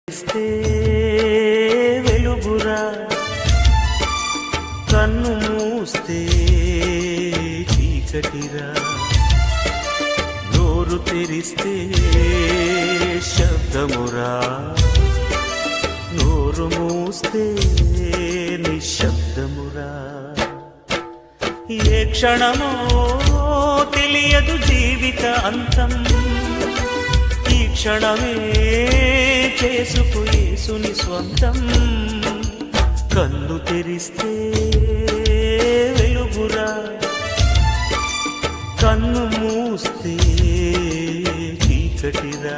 ఇస్తే వెలుగురా, కన్ను మూస్తే చీకటిరా, నోరు తెరిస్తే శబ్దమురా, నోరు మూస్తే నిశ్శబ్దమురా. ఏ క్షణమో తెలియదు జీవిత అంతం, ఈ క్షణమే చేసుకు యేసుని స్వంతం. కన్ను తెరిస్తే వెలుగురా, కన్ను మూస్తే చీకటిరా.